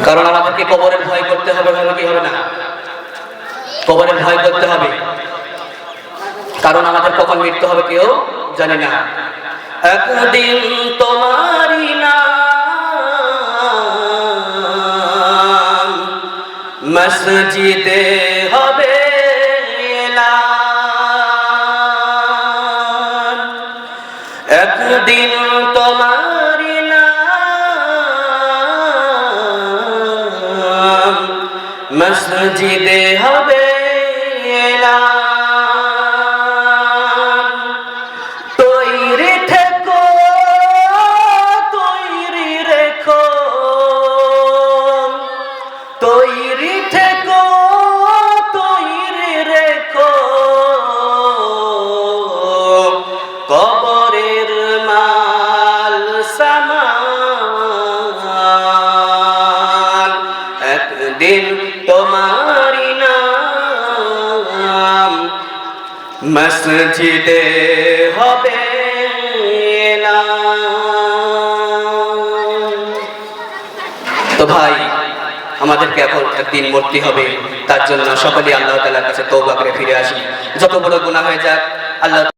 কারণ আমাদেরকে কবরের ভয় করতে হবে, ভালো কি হবে না? কবরের ভয় করতে হবে, কারণ আমাদের কখন মৃত্যু হবে কেউ জানে না। একদিন তোমারই নাম মসজিদে হবে এলান, একদিন তোমারই নাম মসজিদে হবে এলান। তৈরি থেকো, তৈরি রেখো, তৈরি থেকো, তৈরি রেখো, কবরের মাল সামান, একদিন তোমারই নাম মসজিদে হবে এলান। তো ভাই, আমাদেরকে এখন একদিন মরতে হবে, তার জন্য সকলে আল্লাহ তাআলার কাছে তওবা করে ফিরে আসি। যত বড় গুনাহ হয়ে যাক, আল্লাহ